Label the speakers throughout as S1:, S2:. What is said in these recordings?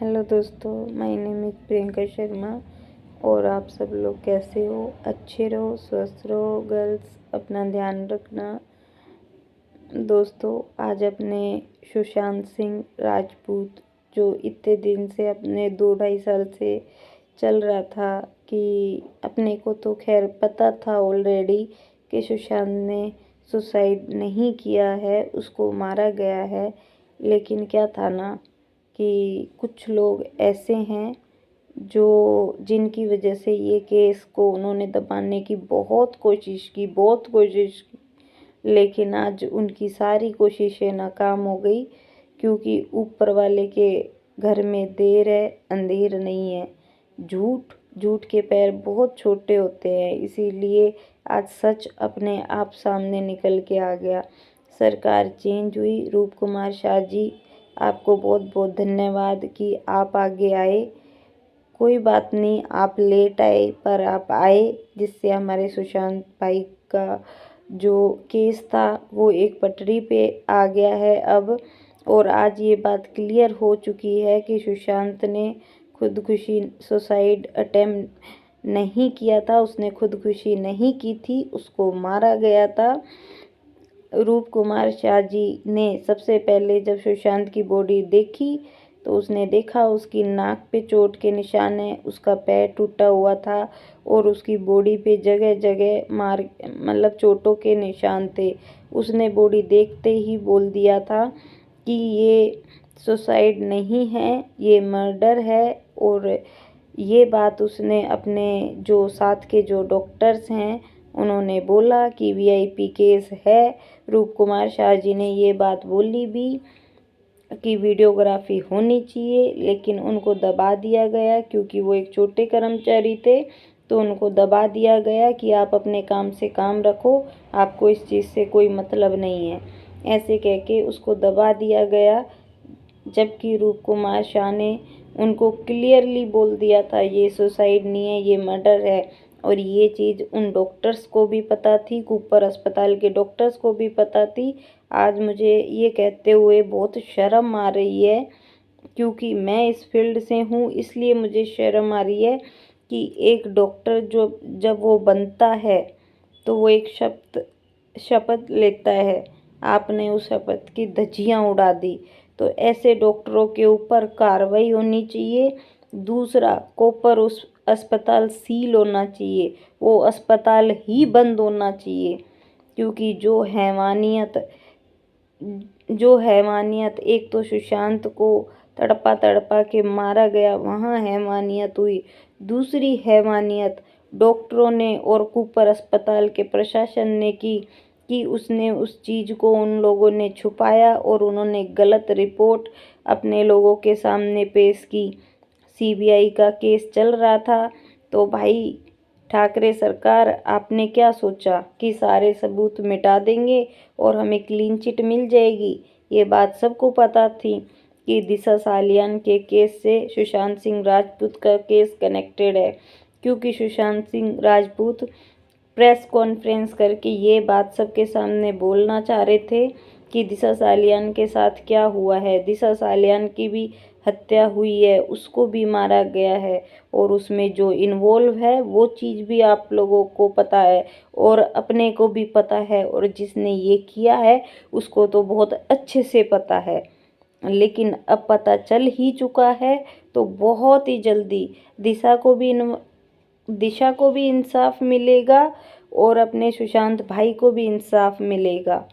S1: Hello दोस्तों, my name is Priyanka Sharma. और आप सब लोग कैसे हो? अच्छे रहो, स्वस्थ रहो। गर्ल्स, अपना ध्यान रखना। दोस्तों, आज अपने सुशांत सिंह राजपूत, जो इतने दिन से अपने 2-2.5 साल से चल रहा था, कि अपने को तो खैर पता था ऑलरेडी कि सुशांत ने सुसाइड नहीं किया है, उसको मारा गया है। लेकिन क्या था ना कि कुछ लोग ऐसे हैं जो जिनकी वजह से ये केस को उन्होंने दबाने की बहुत कोशिश की, लेकिन आज उनकी सारी कोशिशें नाकाम हो गई, क्योंकि ऊपर वाले के घर में देर है, अंधेर नहीं है। झूठ के पैर बहुत छोटे होते हैं, इसीलिए आज सच अपने आप सामने निकल के आ गया। सरकार चेंज हुई। रूप कुमार शाह जी, आपको बहुत बहुत धन्यवाद कि आप आगे आए। कोई बात नहीं, आप लेट आए पर आप आए, जिससे हमारे सुशांत भाई का जो केस था वो एक पटरी पे आ गया है अब। और आज ये बात क्लियर हो चुकी है कि सुशांत ने खुदकुशी सुसाइड अटेम्प्ट नहीं किया था, उसने खुदकुशी नहीं की थी, उसको मारा गया था। रूप कुमार शाह जी ने सबसे पहले जब सुशांत की बॉडी देखी तो उसने देखा उसकी नाक पे चोट के निशान है, उसका पैर टूटा हुआ था और उसकी बॉडी पे जगह जगह मार मतलब चोटों के निशान थे। उसने बॉडी देखते ही बोल दिया था कि ये सुसाइड नहीं है, ये मर्डर है। और ये बात उसने अपने जो साथ के जो डॉक्टर्स हैं उन्होंने बोला कि वीआईपी केस है। रूप कुमार शाह जी ने ये बात बोली भी कि वीडियोग्राफी होनी चाहिए, लेकिन उनको दबा दिया गया क्योंकि वो एक छोटे कर्मचारी थे। तो उनको दबा दिया गया कि आप अपने काम से काम रखो, आपको इस चीज़ से कोई मतलब नहीं है, ऐसे कह के उसको दबा दिया गया। जबकि रूप कुमार शाह ने उनको क्लियरली बोल दिया था ये सुसाइड नहीं है, ये मर्डर है। और ये चीज़ उन डॉक्टर्स को भी पता थी, कूपर अस्पताल के डॉक्टर्स को भी पता थी। आज मुझे ये कहते हुए बहुत शर्म आ रही है, क्योंकि मैं इस फील्ड से हूँ, इसलिए मुझे शर्म आ रही है कि एक डॉक्टर जो जब वो बनता है तो वो एक शपथ लेता है, आपने उस शपथ की धज्जियाँ उड़ा दी। तो ऐसे डॉक्टरों के ऊपर कार्रवाई होनी चाहिए। दूसरा, कॉपर उस अस्पताल सील होना चाहिए, वो अस्पताल ही बंद होना चाहिए, क्योंकि जो हैवानियत एक तो सुशांत को तड़पा तड़पा के मारा गया, वहाँ हैवानियत हुई। दूसरी हैवानियत डॉक्टरों ने और कूपर अस्पताल के प्रशासन ने की कि उसने उस चीज़ को उन लोगों ने छुपाया और उन्होंने गलत रिपोर्ट अपने लोगों के सामने पेश की। सीबीआई का केस चल रहा था, तो भाई ठाकरे सरकार, आपने क्या सोचा कि सारे सबूत मिटा देंगे और हमें क्लीन चिट मिल जाएगी? ये बात सबको पता थी कि दिशा सालियान के केस से सुशांत सिंह राजपूत का केस कनेक्टेड है, क्योंकि सुशांत सिंह राजपूत प्रेस कॉन्फ्रेंस करके ये बात सबके सामने बोलना चाह रहे थे कि दिशा सालियान के साथ क्या हुआ है। दिशा सालियान की भी हत्या हुई है, उसको भी मारा गया है, और उसमें जो इन्वॉल्व है वो चीज़ भी आप लोगों को पता है और अपने को भी पता है, और जिसने ये किया है उसको तो बहुत अच्छे से पता है। लेकिन अब पता चल ही चुका है, तो बहुत ही जल्दी दिशा को भी इंसाफ मिलेगा और अपने सुशांत भाई को भी इंसाफ मिलेगा।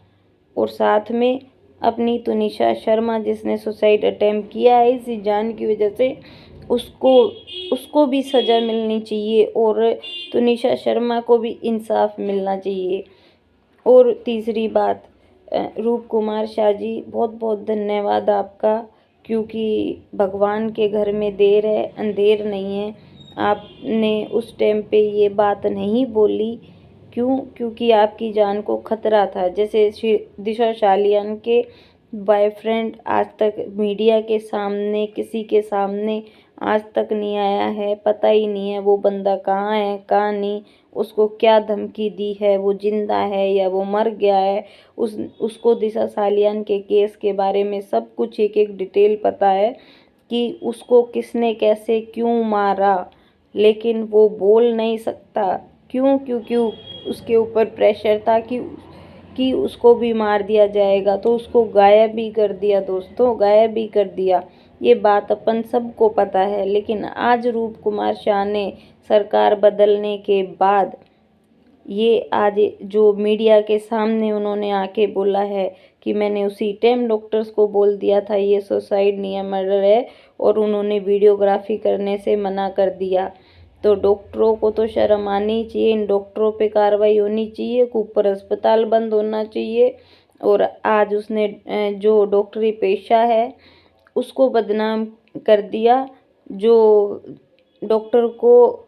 S1: और साथ में अपनी तुनिशा शर्मा, जिसने सुसाइड अटेम्प्ट किया है इसी जान की वजह से, उसको उसको भी सज़ा मिलनी चाहिए और तुनिशा शर्मा को भी इंसाफ मिलना चाहिए। और तीसरी बात, रूप कुमार शाह जी, बहुत बहुत धन्यवाद आपका, क्योंकि भगवान के घर में देर है, अंधेर नहीं है। आपने उस टाइम पे ये बात नहीं बोली, क्योंकि आपकी जान को खतरा था। जैसे दिशा सालियान के बॉयफ्रेंड आज तक मीडिया के सामने, किसी के सामने आज तक नहीं आया है, पता ही नहीं है वो बंदा कहाँ है कहाँ नहीं, उसको क्या धमकी दी है, वो जिंदा है या वो मर गया है। उसको दिशा सालियान के केस के बारे में सब कुछ एक एक डिटेल पता है। कि उसको किसने कैसे क्यों मारा, लेकिन वो बोल नहीं सकता। क्यों? क्योंकि उसके ऊपर प्रेशर था कि उसको भी मार दिया जाएगा, तो उसको गायब भी कर दिया दोस्तों, गायब भी कर दिया। ये बात अपन सबको पता है। लेकिन आज रूप कुमार शाह ने सरकार बदलने के बाद ये आज जो मीडिया के सामने उन्होंने आके बोला है कि मैंने उसी टाइम डॉक्टर्स को बोल दिया था ये सुसाइड नहीं है, मर्डर है, और उन्होंने वीडियोग्राफी करने से मना कर दिया। तो डॉक्टरों को तो शर्म आनी चाहिए, इन डॉक्टरों पे कार्रवाई होनी चाहिए, ऊपर अस्पताल बंद होना चाहिए। और आज उसने जो डॉक्टरी पेशा है उसको बदनाम कर दिया। जो डॉक्टर को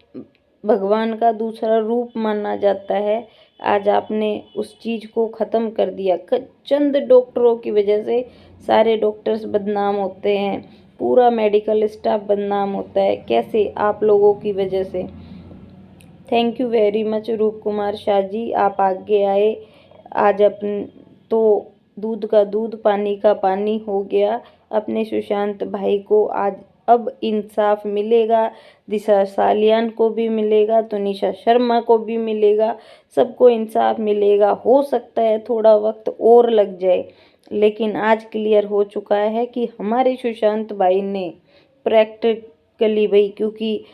S1: भगवान का दूसरा रूप माना जाता है, आज आपने उस चीज़ को ख़त्म कर दिया। चंद डॉक्टरों की वजह से सारे डॉक्टर्स बदनाम होते हैं, पूरा मेडिकल स्टाफ बदनाम होता है। कैसे? आप लोगों की वजह से। थैंक यू वेरी मच रूप कुमार शाह जी, आप आगे आए। आज अपन तो दूध का दूध पानी का पानी हो गया। अपने सुशांत भाई को आज अब इंसाफ मिलेगा, दिशा सालियान को भी मिलेगा, तनिषा शर्मा को भी मिलेगा, सबको इंसाफ मिलेगा। हो सकता है थोड़ा वक्त और लग जाए, लेकिन आज क्लियर हो चुका है कि हमारे सुशांत भाई ने प्रैक्टिकली भाई, क्योंकि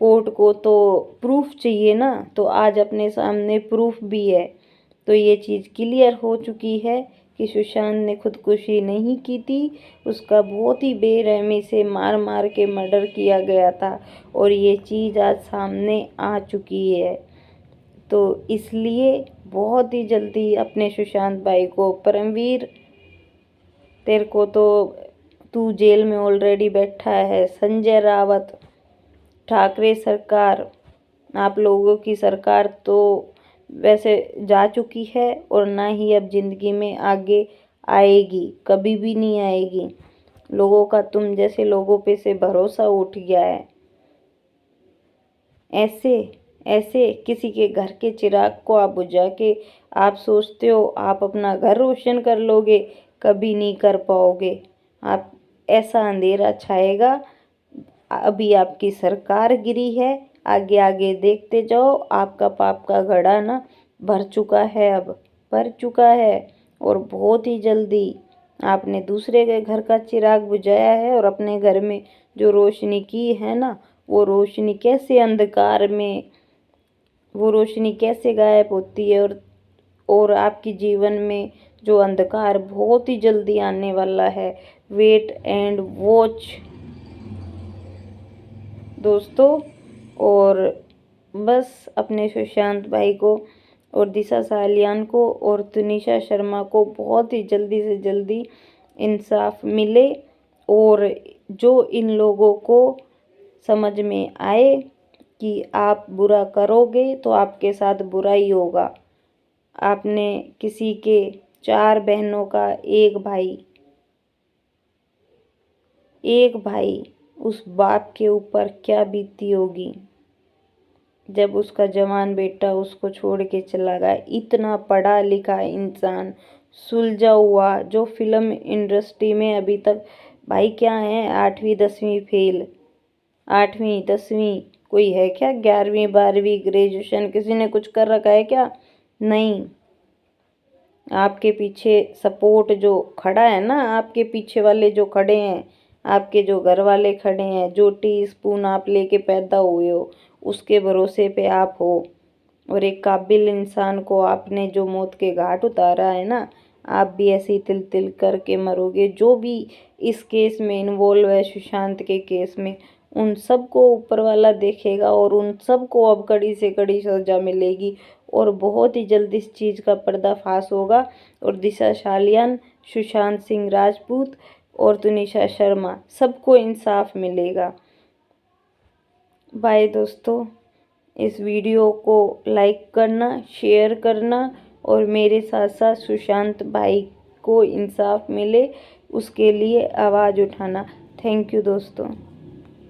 S1: कोर्ट को तो प्रूफ चाहिए ना, तो आज अपने सामने प्रूफ भी है। तो ये चीज़ क्लियर हो चुकी है कि सुशांत ने खुदकुशी नहीं की थी, उसका बहुत ही बेरहमी से मार मार के मर्डर किया गया था, और ये चीज़ आज सामने आ चुकी है। तो इसलिए बहुत ही जल्दी अपने सुशांत भाई को, परमवीर तेरे को तो तू जेल में ऑलरेडी बैठा है, संजय रावत, ठाकरे सरकार, आप लोगों की सरकार तो वैसे जा चुकी है, और ना ही अब ज़िंदगी में आगे आएगी, कभी भी नहीं आएगी। लोगों का तुम जैसे लोगों पे से भरोसा उठ गया है। ऐसे ऐसे किसी के घर के चिराग को आप बुझा के आप सोचते हो आप अपना घर रोशन कर लोगे, कभी नहीं कर पाओगे। आप ऐसा अंधेरा छाएगा। अभी आपकी सरकार गिरी है, आगे आगे देखते जाओ, आपका पाप का घड़ा ना भर चुका है, अब भर चुका है। और बहुत ही जल्दी आपने दूसरे के घर का चिराग बुझाया है, और अपने घर में जो रोशनी की है ना, वो रोशनी कैसे अंधकार में, वो रोशनी कैसे गायब होती है। और आपके जीवन में जो अंधकार बहुत ही जल्दी आने वाला है। वेट एंड वॉच दोस्तों। और बस अपने सुशांत भाई को और दिशा सालियान को और तनिषा शर्मा को बहुत ही जल्दी से जल्दी इंसाफ मिले, और जो इन लोगों को समझ में आए कि आप बुरा करोगे तो आपके साथ बुरा ही होगा। आपने किसी के 4 बहनों का एक भाई, उस बाप के ऊपर क्या बीती होगी जब उसका जवान बेटा उसको छोड़ के चला गया। इतना पढ़ा लिखा इंसान, सुलझा हुआ, जो फिल्म इंडस्ट्री में अभी तक भाई क्या है, 8वीं 10वीं फेल, 8वीं 10वीं कोई है क्या, 11वीं 12वीं ग्रेजुएशन किसी ने कुछ कर रखा है क्या? नहीं। आपके पीछे सपोर्ट जो खड़ा है ना, आपके पीछे वाले जो खड़े हैं, आपके जो घर वाले खड़े हैं, जो टी स्पून आप लेके पैदा हुए हो, उसके भरोसे पे आप हो। और एक काबिल इंसान को आपने जो मौत के घाट उतारा है ना, आप भी ऐसे ही तिल तिल करके मरोगे। जो भी इस केस में इन्वॉल्व है, सुशांत के केस में, उन सबको ऊपर वाला देखेगा, और उन सबको अब कड़ी से कड़ी सजा मिलेगी, और बहुत ही जल्द इस चीज़ का पर्दाफाश होगा। और दिशा सालियान, सुशांत सिंह राजपूत और तनिषा शर्मा, सबको इंसाफ मिलेगा। बाय दोस्तों, इस वीडियो को लाइक करना, शेयर करना, और मेरे साथ साथ सुशांत भाई को इंसाफ मिले उसके लिए आवाज़ उठाना। थैंक यू दोस्तों।